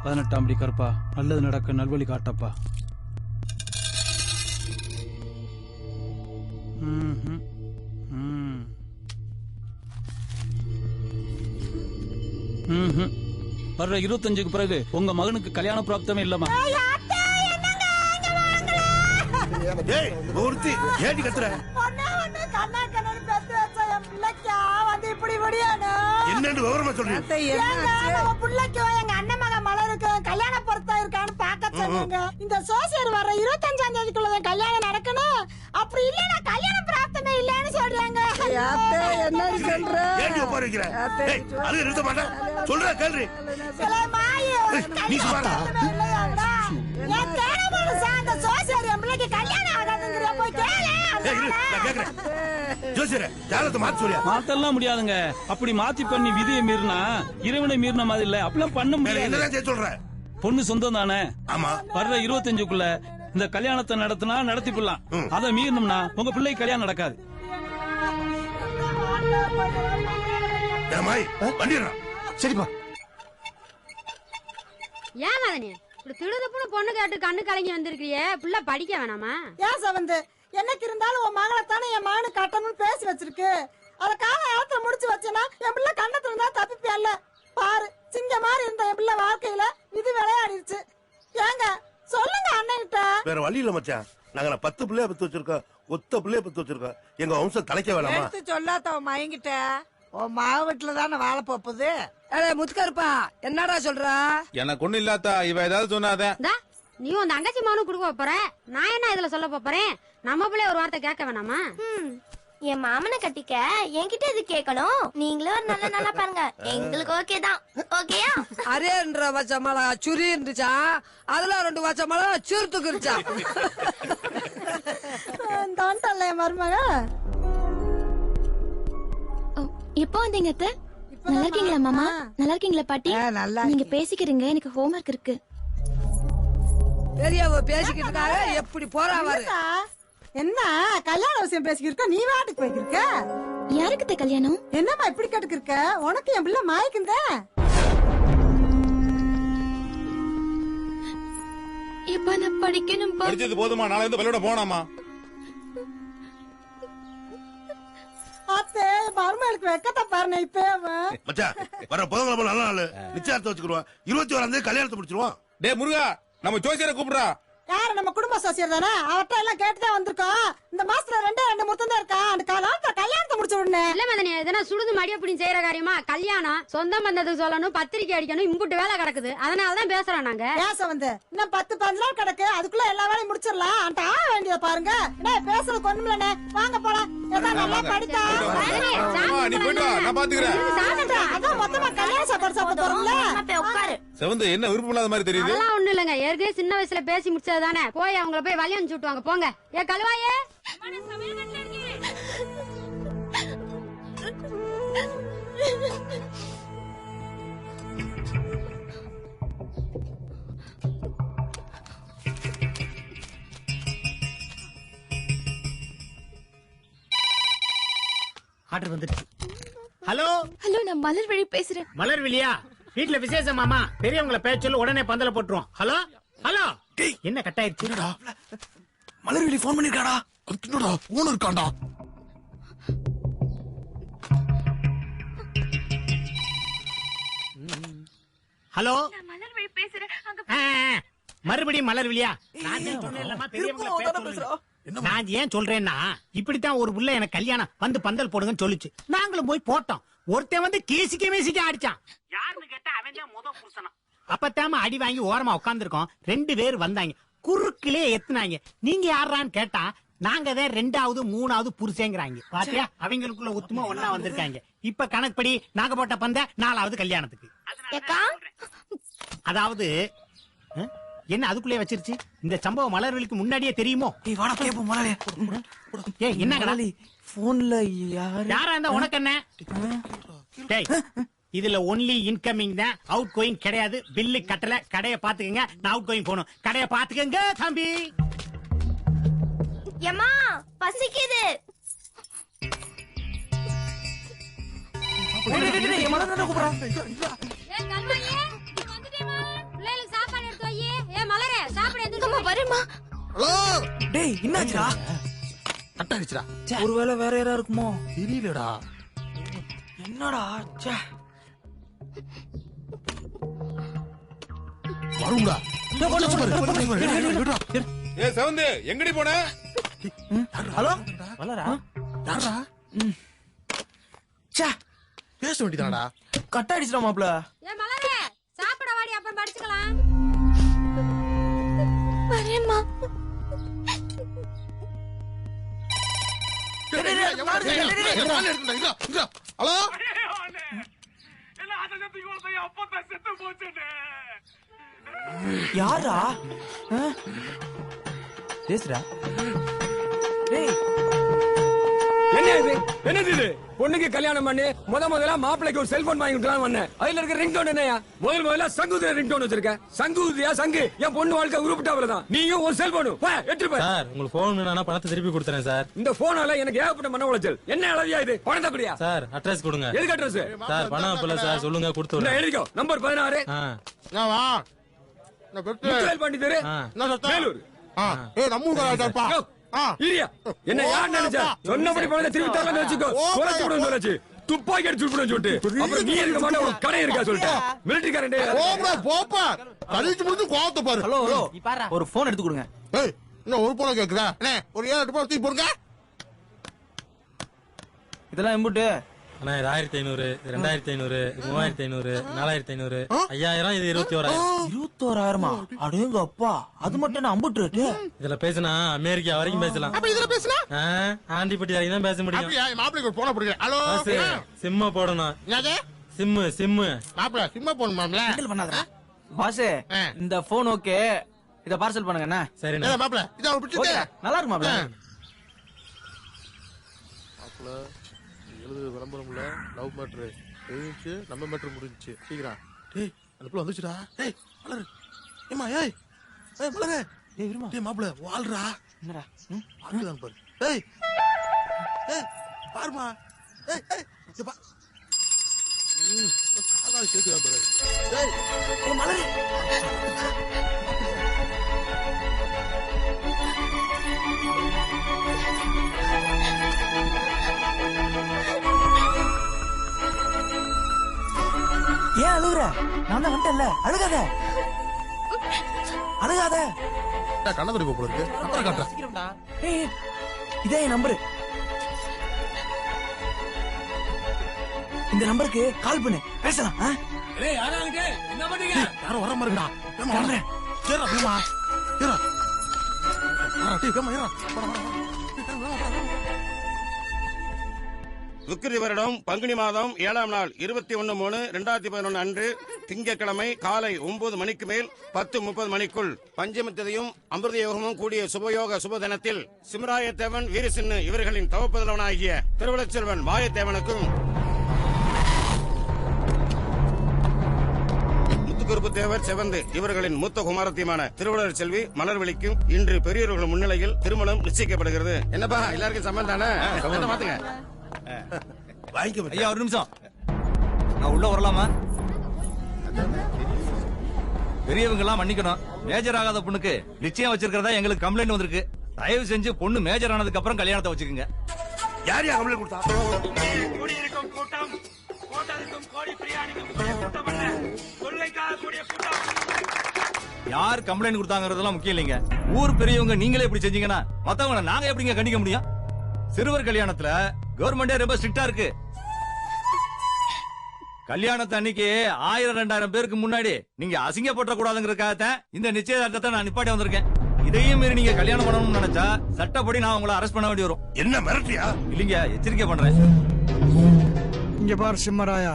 18ஆம் படி கருப்பா, நல்லது நடக்க நல்வழி காட்டப்பா. வர்ற 25க்கு பிறகு உங்க மகனுக்கு கல்யாண பிராப்தமே இல்லமா? ஏடி கத்துற? என்னன்னு விவரமா சொல்றீங்க? பிள்ளைக்கு எங்க அண்ணன் மகன் மலருக்கு கல்யாண பொருத்தம் இருக்கான்னு பாக்க சொன்னாங்க. இந்த சோசியர் வர 25ஆம் தேதிக்குள்ள கல்யாணம் நடக்கணும். அப்படி இல்லன்னா கல்யாண பிராப்தமே இல்லன்னு சொல்றாங்க. என்ன சொல்ற? ஏடி உட்கார வைக்கிற? அது நிறுத்த மாட்டேன். சொல்ற கேள்வி. நீ சும்மா என் தேனமல சாந்த சோசியர் என் பிள்ளைக்கு கல்யாணம் ஆகாதுங்கற போய் கேளு. நான் கேக்குறேன். ஜோசியரே, ஜாதகத்தை மாத்த சொல்லியா? மாத்தலாம் முடியாதுங்க. அப்படி மாத்தி பண்ணி விதியை மீறினா இறைவனை மீறின மாதிரி இல்ல. அப்படிலாம் பண்ண முடியாது. என்னதான் செய்ய சொல்ற? பொண்ணு சொந்தம் தானே. ஆமா. வர்ற 25க்குள்ள இந்த கல்யாணத்தை நடத்தினா நடத்தி போடலாம். அதை மீறினோம்னா உங்க பிள்ளைக்கு கல்யாணம் நடக்காது. சரிப்பா. ஏன் மதனி இப்படி திடுதப்புன்னு பொண்ணு கேட்டு கண்ணு கலங்கி வந்திருக்கிறியே? பிள்ளை படிக்க வேணாமா? ஏன் சவந்து என்னைக்கு இருந்தாலும் உன் மகளை தானே என் மகனு கட்டணும்னு பேசி வச்சிருக்கு. அத கால நேரத்துல முடிச்சு வச்சேன்னா என் பிள்ளை கண்ணத்துல இருந்தா தப்பிப்பியல்ல. பாரு, சிங்க மாதிரி இருந்த என் பிள்ளை வாழ்க்கையில இது விளையாடிருச்சு. ஏங்க சொல்லுங்க அண்ணன்கிட்ட. வேற வழி இல்ல மச்சான். நாங்க 10 பிள்ளைய பத்து வச்சிருக்கோம், ஒத்த பிள்ளைய பத்து வச்சிருக்கோம். எங்க வம்சம் தலைக்க வேணாமா? எடுத்து சொல்லாத உன் மயங்கிட்ட. உன் மாவட்டுல தானே வாழ போகுது. முத்துக்கருப்பா, என்னடா சொல்ற? எனக்கு ஒண்ணு இல்லாதா, இவ ஏதாவது சொன்னாத. நீ உன் தங்கச்சி மகனு கொடுக்க போற, நான் என்ன இதுல சொல்ல போறேன்? நம்ம பிள்ளை ஒரு வார்த்தை கேட்க வேணாமா? என் மாமனை கட்டிக்க என்கிட்ட இது கேட்கணும். நீங்களும் ஒரு நல்ல நல்லா பாருங்க, எங்களுக்கு ஓகே தான். ஓகேயா? அரேன்ற வச்ச மலை சுரி இருந்துச்சா, அதுல 2 வச்ச மலை சுருத்துக்கு இருச்சா. தாண்டல்ல என் மருமக. எப்போ வந்தீங்க அத்தை? நல்லா இருக்கீங்களா மாமா? நல்லா இருக்கீங்களா பாட்டி? நீங்க பேசிக்கிறீங்க, எனக்கு ஹோம்வொர்க் இருக்கு. பெரியவ பேசிக்கிட்டு இருக்காங்க, எப்படி போறாவாரு? என்ன கல்யாண விஷயம் பேசிக்கிருக்க? நீ வாட்டுக்கு போய்க்கிருக்க. யாருக்கு கல்யாணம்? என்னம்மா இப்படி கேட்டுக்கிருக்க? உனக்கு என் பிள்ளை மாய்க்குந்த. இப்ப நான் படிக்கணும். படிச்சது போதுமா? நாளை வந்து பள்ளியோட போனாமா? அத்தே மருமகளுக்கு வெக்கத்தை பாருங்க. இப்ப மச்சான், வர புதன்கிழமை நல்ல நாள், நிச்சயத்தை வச்சுக்கிடுவோம். 21ஆம் தேதி கல்யாணத்தை முடிச்சிருவோம். டே முருகா, நம்ம ஜோசியரை கூப்பிடுறா. யாரு? நம்ம குடும்ப சோசியர் தானே. அவர்கிட்ட எல்லாம் கேட்டுதான் வந்திருக்கோம். இந்த மாசத்துல 2 முத்தம் தான் இருக்கா. அந்த காலத்துல கல்யாணத்தை முடிச்சு விடனே. இல்ல மதனி, எதனா சுடுது மடி அப்படி செய்யற காரியமா? கல்யாணம் சொந்த பந்தத்துக்கு சொல்லணும், பத்திரிக்கை அடிக்கணும், இம்புட்டு வேலை கிடக்குது. அதனாலதான் பேசுறோம் நாங்க. பேச வந்து இன்னும் 10-15 நாள் கிடக்கு. அதுக்குள்ள எல்லா வேலையும் முடிச்சிடலாம். அந்த ஆக வேண்டியத பாருங்க. பேசுறது ஒண்ணுமில்லண்ணே. வாங்க போலாம். ஏதாவது நல்லா படித்தா நீ போயிட்டு வா, நான் பாத்துக்கிறேன். அதான் மொத்தமா கல்யாண சாப்பாடு சாப்பிட போறோம்ல. செவந்து என்ன விருப்பம் இல்லாத மாதிரி தெரியுது. அதெல்லாம் ஒண்ணு இல்லங்க, ஏற்கனவே சின்ன வயசுல பேசி முடிச்சது தானே. போய் அவங்கள போய் வழி அனுப்பிச்சு விட்டுவாங்க. போங்க. ஏ கழுவாயே, ஆர்டர் வந்துருச்சு. ஹலோ ஹலோ, நான் மலர்விழி பேசுறேன். மலர்விழியா? வீட்ல விசேஷமாமா, பெரியவங்கள பேச சொல்லு, உடனே பந்தல போட்டுருவோம். ஹலோ ஹலோ, என்ன கட் ஆயிருச்சு? மலர்விழி போன் பண்ணிருக்காடா. போன் இருக்காண்டா. ஹலோ, மலர்விழி பேசுறேன். மறுபடியும் மலர்விழியா? நான் ஏன் சொல்றேன்னா, இப்படித்தான் ஒரு புள்ள எனக்கு கல்யாணம் வந்து பந்தல் போடுங்கன்னு சொல்லுச்சு. நாங்களும் போய் போட்டோம். ஒருத்தன் வந்து கேசிக்க அடிச்சான். யாருன்னு கேட்டா அவன் தான் முத புருஷனா. அப்பத்தாம அடி வாங்கி ஓரமா உட்கார்ந்துருக்கோம். 2 பேர் வந்தாங்க, குறுக்கிலே எத்துனாங்க. நீங்க யாரான்னு கேட்டா நாங்க தான் 2வது 3வது புருஷங்கிறாங்க. பாத்தியா, அவங்களுக்குள்ள ஒத்துமா ஒன்னா வந்திருக்காங்க. இப்ப கணக்குப்படி நாங்க போட்ட பந்த 4வது கல்யாணத்துக்கு. அதாவது என்ன அதுக்குள்ளே வச்சிருச்சு? இந்த சம்பவம் மலர்விழிக்கு முன்னாடியே தெரியுமோ? என்ன போன்ல யாரா இருந்தா உனக்கு என்ன? இதுல ஒன்லி இன்கமிங் தான், அவுட் கோயிங் கிடையாது. பில்லு கட்டல, கடைய பாத்துக்கங்க. நான் அவுட் கோயிங் போகணும். கடைய பாத்துக்கங்க தம்பி. ஏம்மா பசிக்குது. ஏ கல்வாயே, ஹலோ டேய் என்னாச்சுடா? கட் ஆயிடுச்சுடா. ஒருவேளை வேற யாரா இருக்குமோ? தெரியலடா. என்னடா? ச்சே. வரும்டா. ஏ செவந்து எங்கடி போன? ஹலோ வளரா? யாரா? ச்சே. பேச வேண்டியதானடா. கட் ஆயிடுச்சுடா மாப்ள. ஏ மலரே சாப்பிட வாடி அப்புறம் படிச்சுக்கலாம். வரேம்மா. ஹலோ யாரா? பேசுறா? டேய் என்னது இது? பொண்ணுக்கு கல்யாணம் பண்ணி முதல்ல மாப்பிள்ளைக்கு ஒரு செல்போன் வாங்கி விட்டுலாம் வந்தேன். அதுல இருக்க ரிங்டோன் என்னையா? முதல்ல சங்குதிர ரிங்டோன் வச்சிருக்க. சங்குதியா சங்கு என் பொண்ணு வாழ்க்கை உருப்பிட்டாவளதான். நீயும் ஒரு செல்போன் எடுத்து போய். சார் உங்களுக்கு போன் நான் பணத்தை திருப்பி கொடுத்துறேன் சார். இந்த போனால எனக்கு ஏகப்பட்ட மன உளைச்சல். என்ன அளவியா இது? பணத்தை குடியா? சார் அட்ரஸ் கொடுங்க. எதுக்கு அட்ரஸ்? சார் பணம் அப்பல சார் சொல்லுங்க கொடுத்து எழுதிக்கோ. நம்பர் 16. முத்துவேல் பண்டிதர் வேலூர். என்ன யார் நினைச்சா சொன்னபடி பணத்தை திருப்பி தரலன்னு வச்சுக்கோ. குறைச்சு விடுன்னு சொல்லாச்சு. துப்பாக்கி அடிச்சு விடுன்னு சொல்லிட்டு அப்புறம் நீ இருக்க மாட்டே ஒரு கடை இருக்கா சொல்லிட்டு மிலிட்டரிக்காரன் போப்பா கழிச்சு முடிச்சு கோவத்தை பாரு. ஹலோ ஹலோ ஒரு போன் எடுத்து கொடுங்க. ஏய் இன்னும் ஒரு போன கேக்குதா? அண்ணே ஒரு 7 ரூபாய் தூக்கி போடுங்க. இதெல்லாம் எம்புட்டு? அண்ணா 1500 2500 3500 4500 5000 இது 21000. 21000மா? அடேங்க அப்பா அது மட்டும் என்ன அம்புட்டு ரேட்டு? இதுல பேசினா அமெரிக்கா வரைக்கும் பேசலாம். அப்ப இதுல பேசுனா ஆண்டிப்பட்டி வரைக்கும் தான் பேச முடியும். அப்படியே மாப்பிளைக்கு ஒரு போன போடுங்க. ஹலோ சிம்ம போடணும். என்னது? சிம் மாப்பிள சிம்ம போடணுமாம்ல? ஹேண்டில் பண்ணாதடா. பாஸ் இந்த போன் ஓகே. இத பார்சல் பண்ணுங்க என்ன? சரிண்ணா. ஏ மாப்பிள இத ஒரு பிடிச்சது. நல்லா இருக்கு மாப்ள. மாப்பிள எழுது விளம்பரம் இல்ல லவ் மேட்டர் தெரிஞ்சு நம்ம மேட்டர் முடிஞ்சிச்சு. சீக்கிரம் டேய் அந்த புள்ள வந்துச்சுடா. டேய் மலர் ஏமா ஏய் ஏய் மலர் டேய் இருமா. டேய் மாப்பிள வால்றா. என்னடா? வால்றான் பாரு. டேய் ஏய் பாருமா. ஏய் ஏய் இங்க பா. காதா கேக்குதா பாரு. டேய் ஏய் மலர் ஏன் அழுகுற? நான் தான் வந்துட்டேன்ல. அழுகாத அழுகாத. கண்ணதுரை போல இருக்கு. அப்புறம் காட்டுறேன். சீக்கிரம்டா. ஏய் இதே என் நம்பரு. இந்த நம்பருக்கு கால் பண்ணு பேசலாம். யாரும் வர மாதிரிடா. சரிடா பேமா ஏறா. டேய் பேமா ஏறா. விக்கிரி வருடம் பங்குனி மாதம் 7ஆம் நாள் 21/3/2011 அன்று திங்கட்கிழமை காலை 9 மணிக்கு மேல் 10:30 மணிக்குள் பஞ்சமத்தையும் அமிர்த யோகமும் கூடிய சுபயோக சுப தினத்தில் சிமராயத்தேவன் வீரசின்னு இவர்களின் தவப்புதல்வனாகிய திருவளச்செல்வன் மாயத்தேவனுக்கும் முத்துக்குறுப்பு தேவர் செவந்து இவர்களின் மூத்த குமாரத்தியமான திருவள்ளுவர் செல்வி மலர்விழிக்கும் இன்று பெரியவர்கள் முன்னிலையில் திருமணம் நிச்சயிக்கப்படுகிறது. என்னப்பா எல்லாருக்கும் சம்மந்தம் தானே? மாத்துங்க. ஐயா ஒரு நிமிஷம் நான் உள்ள வரலாமா? பெரியவங்க எல்லாம் மன்னிக்கணும். மேஜர் ஆகாத பொண்ணுக்கு நிச்சயம் வச்சிருக்கிறதா எங்களுக்கு கம்ப்ளைண்ட் வந்திருக்கு. தயவு செஞ்சு பொண்ணு மேஜர் ஆனதுக்கு அப்புறம் கல்யாணத்தை வச்சுக்கோங்க. யார் யா கம்ப்ளைண்ட் கொடுத்தா? யார் கம்ப்ளைண்ட் கொடுத்தாங்கறதெல்லாம் முக்கியம் இல்லைங்க. ஊர் பெரியவங்க நீங்களே இப்படி செஞ்சீங்கன்னா மத்தவங்க நாங்க எப்படிங்க கண்டிக்க முடியும்? சிறுவர் கல்யாணத்துல கவர்மெண்டே ரொம்ப ஸ்ட்ரிக்டா இருக்கு. கல்யாணத்தை அன்னைக்கு 1000-2000 பேருக்கு முன்னாடி நீங்க அசிங்கப்பட்ட கூடாதுங்கிறதுக்காகத்தான் இந்த நிச்சயதார்த்தத்தை நான் நிப்பாட்டி வந்திருக்கேன். இதையும் மீறி நீங்க கல்யாணம் பண்ணணும்னு நினைச்சா சட்டப்படி நான் உங்களை அரெஸ்ட் பண்ண வேண்டி வரும். என்ன மிரட்டியா? இல்லீங்க எச்சரிக்கை பண்றேன். இங்க பாரு சிம்மராயா,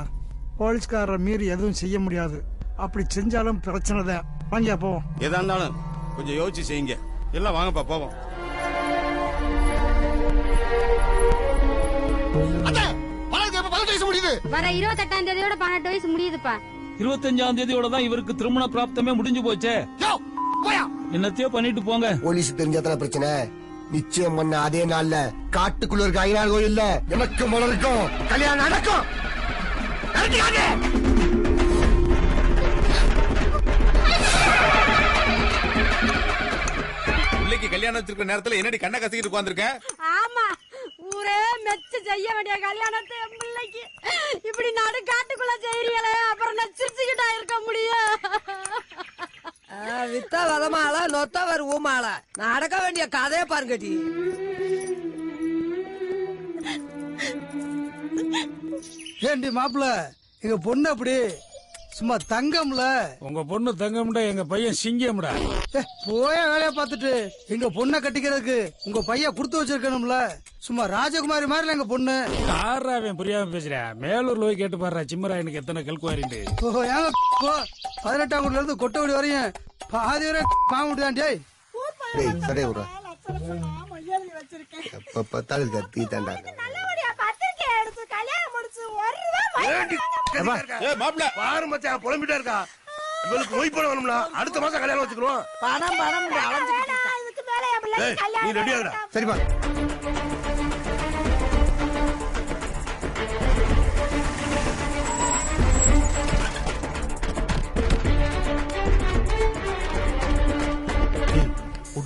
போலீஸ்காரரை மீறி எதுவும் செய்ய முடியாது. அப்படி செஞ்சாலும் பிரச்சனை தான். வாங்க போவோம். எதா இருந்தாலும் கொஞ்சம் யோசிச்சு செய்யுங்க. எல்லாம் வாங்கப்பா போவோம். வர 28ஆம் தேதியோட 18 வயசு முடியுதுப்பா. 25ஆம் தேதியோட தான் இவருக்கு திருமண பிராப்தமே முடிஞ்சு போச்சே. என்னத்தையோ பண்ணிட்டு போங்க. போலீஸ் தெரிஞ்சாதான பிரச்சனை. நிச்சயம் பண்ண அதே நாள்ல காட்டுக்குள்ள இருக்க ஐநாள் கோயில்ல எனக்கு மலருக்கும் கல்யாணம் நடக்கும். வச்சிருக்க நேரத்துல என்னடி கண்ணை கசிக்கிட்டு உட்கார்ந்திருக்க? ஆமா, ஊரே மெச்சு செய்ய வேண்டிய கல்யாணத்தை என் பிள்ளைக்கு இப்படி நடுக்காட்டுக்குள்ள செய்றீங்களே, அப்புறம் நான் சிரிச்சுக்கிட்டா இருக்க முடியும்? வித்தா வதமால நொத்தவர் ஊமால நடக்க வேண்டிய கதையை பாருங்கடி. ஏண்டி மாப்பிள்ள எங்க பொண்ணு அப்படி சும்மா தங்கம்ல. உங்க பொண்ணு தங்கம்டா, எங்க பையன் சிங்கம்டா. போய வேலைய பாத்துட்டு எங்க பொண்ணை கட்டிக்கிறதுக்கு உங்க பையன் குடுத்து வச்சிருக்கணும்ல. சும்மா ராஜகுமாரி மாதிரி எங்க பொண்ணு. யாராவன் புரியாம பேசுறேன். மேலூர்ல போய் கேட்டு பாரு சிம்மராயனுக்கு எத்தனை கல்குவாரிண்டு. 18ஆம் குடில இருந்து கொட்டகுடி வரையும் பாதி வரை பாமுடியாண்டே. எப்ப பார்த்தாலும் கத்தி தாண்டா. பாரு மச்சான் புலம்பிட்டா இருக்கா. இவளுக்கு நோய் போட வேணும்ல. அடுத்த மாசம் கல்யாணம் வச்சுக்கிறோம். பணம் நீ ரெடி ஆகுடா. சரிப்பா.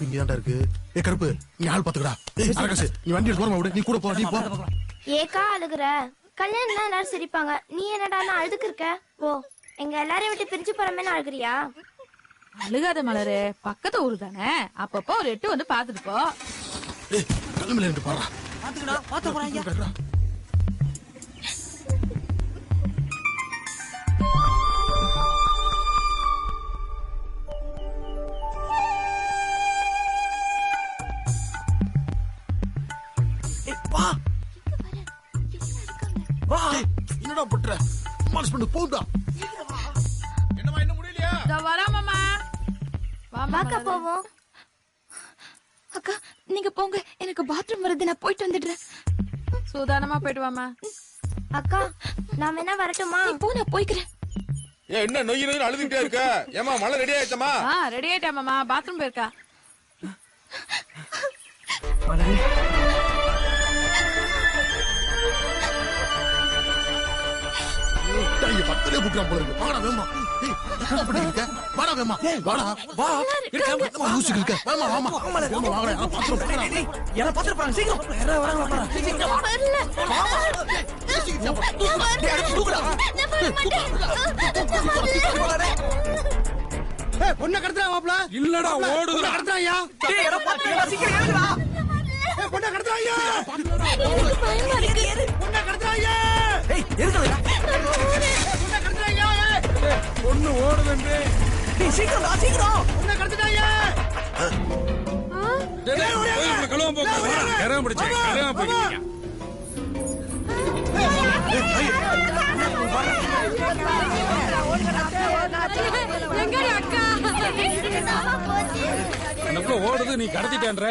இங்கதான்டா இருக்கு. ஏ கருப்பு, நீ ஆள் பாத்துக்கடா. ஏய் அரகசு, நீ வண்டி எடுத்து போறமா விடு. நீ கூட போ, நீ போ. ஏக்கா அழுகுற? கல்யாணம்னா எல்லாரும் சிரிப்பாங்க, நீ என்னடா அழுதுக்கு இருக்க? ஓ, எங்க எல்லாரையும் விட்டு பிரிஞ்சு போறமேன்னு அழுகுறியா? அழுகாத மலரு, பக்கத்து ஊரு தானே, அப்பப்போ ஒரு எட்டு வந்து பாத்துட்டு போ. ஏய் கல்லுமேல இருந்து பாறா. பாத்துக்கடா, பாத்து போறாங்க. என்னடா பண்ற? மாஸ் பண்ணு போடா. என்னமா இன்னும் முடியலையா? இதோ வரேன் மாமா. வாக்கா போவோம். அக்கா நீங்க போங்க, எனக்கு பாத்ரூம் வருது, நான் போயிட்டு வந்துடுறேன். சூதானமா போயிட்டு வாமா. அக்கா நான் வேணா வரட்டுமா? போ, நான் போய்க்கிறேன். ஏன் என்ன நொய் நொய் அழுதுகிட்டே இருக்க? ஏமா மழை ரெடி ஆயிடுச்சமா? ரெடி ஆயிட்டா மாமா, பாத்ரூம் போயிருக்கா. டேய் பத்தலே புட்றா போல இருக்கு. வாடா வேமா. ஏய் என்ன பண்ணிருக்க? வாடா வேமா. வாடா வா. இருக்க ஊசி இருக்க. வாமா வாமா. வாமா வாடா. பாத்ரூம் போடா. டேய் யாரா பாத்ரூம் போறாங்க. சீக்கிரம் யாரா வராங்க பாரு. சீக்கிரம் வரல. வாமா. சீக்கிரம் போ. டேய் அட தூக்குடா. ஏய் பொண்ணை கடத்துறா மாப்ள. இல்லடா ஓடுதுடா. கடத்துறாயா? டேய் யாரா பாத்ரூம் சீக்கிரம் ஏறுடா. ஏய் பொண்ணை கடத்துறாயா? பயமா இருக்கு. பொண்ணை கடத்துறாயா? ஏய் எதுக்குடா? பொண்ணை கடத்துறாயா? பொண்ணு ஓடுதுன்றே. டேய் சீக்கிரம் வா, சீக்கிரம். பொண்ணை கடத்துறாயா? டேய் கலவம் போங்க. கரம் பிடிச்சே. கரம் பிடிங்க. எங்கடி அக்கா? அந்த ஓடுது, நீ கடத்திட்டேன்ற.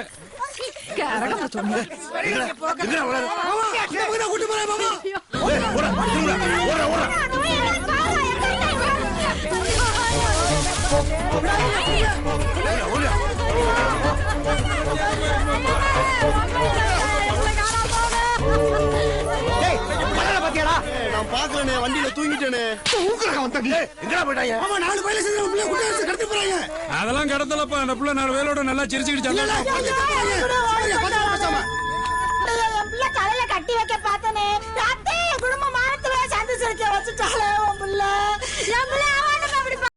நான் பாக்கலனே, வண்டியில தூங்கிட்டேனே. அதெல்லாம் கடத்தலப்பா. அந்த புள்ள 4 வேலோட நல்லா சிரிச்சுக்கிட்டு தலையில கட்டி வைக்க பார்த்தனே, குடும்ப மானத்துல சந்திச்சு வைக்க வச்சுட்டாலே உன் புள்ள.